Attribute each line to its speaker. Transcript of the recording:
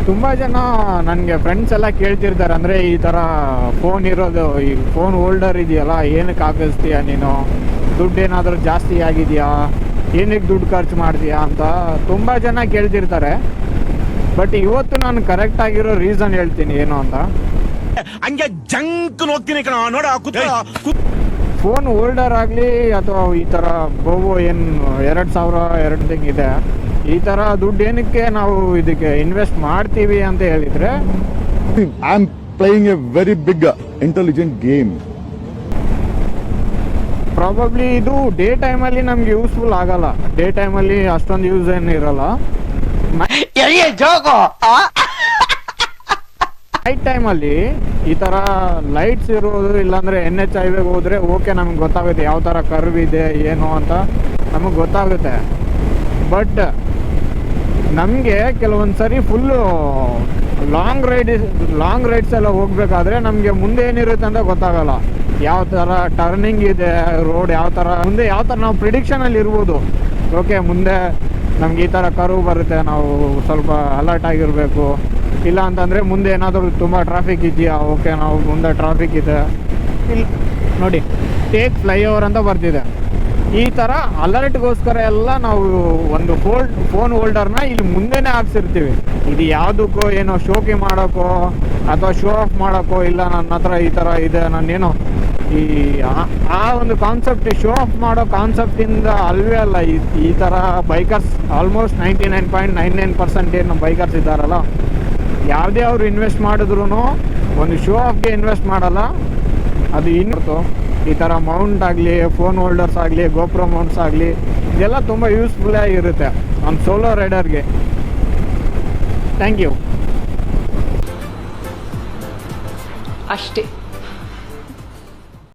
Speaker 1: ತುಂಬ ಜನ ನನಗೆ ಫ್ರೆಂಡ್ಸ್ ಎಲ್ಲ ಕೇಳ್ತಿರ್ತಾರೆ, ಅಂದರೆ ಈ ಥರ ಫೋನ್ ಇರೋದು, ಈ ಫೋನ್ ಹೋಲ್ಡರ್ ಇದೆಯಲ್ಲ ಏನಕ್ಕೆ ಹಾಕಿಸ್ತೀಯ ನೀನು, ದುಡ್ಡು ಏನಾದರೂ ಜಾಸ್ತಿ ಆಗಿದೆಯಾ, ಏನಕ್ಕೆ ದುಡ್ಡು ಖರ್ಚು ಮಾಡ್ತೀಯಾ ಅಂತ ತುಂಬ ಜನ ಕೇಳ್ತಿರ್ತಾರೆ. ಬಟ್ ಇವತ್ತು ನಾನು ಕರೆಕ್ಟ್ ಆಗಿರೋ ರೀಸನ್ ಹೇಳ್ತೀನಿ ಏನು ಅಂತ.
Speaker 2: ಹಂಗೆ ಜಂಕ್ ಹೋಗ್ತೀನಿ ನೋಡ.
Speaker 1: ಫೋನ್ ಹೋಲ್ಡರ್ ಆಗಲಿ ಅಥವಾ ಈ ಥರ ಬೋವೋ ಏನು 2000 ಇದೆ, ಈ ಥರ ದುಡ್ಡು ಏನಕ್ಕೆ ನಾವು ಇದಕ್ಕೆ ಇನ್ವೆಸ್ಟ್ ಮಾಡ್ತೀವಿ ಅಂತ ಹೇಳಿದರೆ,
Speaker 3: I am playing a very big intelligent game.
Speaker 1: Probably ಇದು ಡೇ ಟೈಮಲ್ಲಿ ನಮ್ಗೆ ಯೂಸ್ಫುಲ್ ಆಗಲ್ಲ, ಡೇ ಟೈಮಲ್ಲಿ ಅಷ್ಟೊಂದು ಯೂಸ್ ಏನು ಇರಲ್ಲ. ನೈಟ್ ಟೈಮಲ್ಲಿ ಈ ಥರ ಲೈಟ್ಸ್ ಇರೋದು, ಇಲ್ಲಾಂದರೆ NH ಹೈವೇಗೆ ಹೋದರೆ ಓಕೆ ನಮ್ಗೆ ಗೊತ್ತಾಗುತ್ತೆ ಯಾವ ಥರ ಕರ್ವ್ ಇದೆ ಏನು ಅಂತ ನಮಗೆ ಗೊತ್ತಾಗುತ್ತೆ. ಬಟ್ ನಮಗೆ ಕೆಲವೊಂದು ಸರಿ ಫುಲ್ಲು ಲಾಂಗ್ ರೈಡ್ಸ್ ಎಲ್ಲ ಹೋಗ್ಬೇಕಾದ್ರೆ ನಮಗೆ ಮುಂದೆ ಏನಿರುತ್ತೆ ಅಂತ ಗೊತ್ತಾಗಲ್ಲ. ಯಾವ ಥರ ಟರ್ನಿಂಗ್ ಇದೆ ರೋಡ್, ಯಾವ ಥರ ಮುಂದೆ ಯಾವ ಥರ ನಾವು ಪ್ರಿಡಿಕ್ಷನಲ್ಲಿ ಇರ್ಬೋದು. ಓಕೆ ಮುಂದೆ ನಮ್ಗೆ ಈ ಥರ ಕರ್ವ್ ಬರುತ್ತೆ, ನಾವು ಸ್ವಲ್ಪ ಅಲರ್ಟ್ ಆಗಿರಬೇಕು. ಇಲ್ಲ ಅಂತಂದರೆ ಮುಂದೆ ಏನಾದರೂ ತುಂಬ ಟ್ರಾಫಿಕ್ ಇದೆಯಾ, ಓಕೆ ನಾವು ಮುಂದೆ ಟ್ರಾಫಿಕ್ ಇದೆ, ಇಲ್ಲಿ ನೋಡಿ ಟೇಕ್ ಫ್ಲೈಓವರ್ ಅಂತ ಬರ್ತಿದೆ. ಈ ಥರ ಅಲರ್ಟ್ಗೋಸ್ಕರ ಎಲ್ಲ ನಾವು ಒಂದು ಫೋನ್ ಹೋಲ್ಡರ್ನ ಇಲ್ಲಿ ಮುಂದೆನೇ ಹಾಕ್ಸಿರ್ತೀವಿ. ಇದು ಯಾವುದಕ್ಕೋ ಏನೋ ಶೋಕಿ ಮಾಡೋಕ್ಕೋ ಅಥವಾ ಶೋ ಆಫ್ ಮಾಡೋಕ್ಕೋ, ಇಲ್ಲ ನನ್ನ ಹತ್ರ ಈ ಥರ ಇದೆ ನಾನೇನೋ ಈ ಆ ಒಂದು ಕಾನ್ಸೆಪ್ಟ್ ಶೋ ಆಫ್ ಮಾಡೋ ಕಾನ್ಸೆಪ್ಟಿಂದ ಅಲ್ವೇ ಅಲ್ಲ. ಈ ಥರ ಬೈಕರ್ಸ್ ಆಲ್ಮೋಸ್ಟ್ 99.99% ಏನು ಬೈಕರ್ಸ್ ಇದ್ದಾರಲ್ಲ, ಯಾವುದೇ ಅವರು ಇನ್ವೆಸ್ಟ್ ಮಾಡಿದ್ರು ಒಂದು ಶೋ ಆಫ್ಗೆ ಇನ್ವೆಸ್ಟ್ ಮಾಡಲ್ಲ. ಅದು ಇನ್ನಿರ್ತು ಈ ಥರ ಮೌಂಟ್ ಆಗಲಿ, ಫೋನ್ ಹೋಲ್ಡರ್ಸ್ ಆಗಲಿ, ಗೋಪ್ರೋ ಮೌಂಟ್ಸ್ ಆಗಲಿ, ಇದೆಲ್ಲ ತುಂಬ ಯೂಸ್ಫುಲ್ ಆಗಿರುತ್ತೆ ಒಂದು ಸೋಲೋ ರೈಡರ್ಗೆ. Thank you.
Speaker 4: ಅಷ್ಟೇ.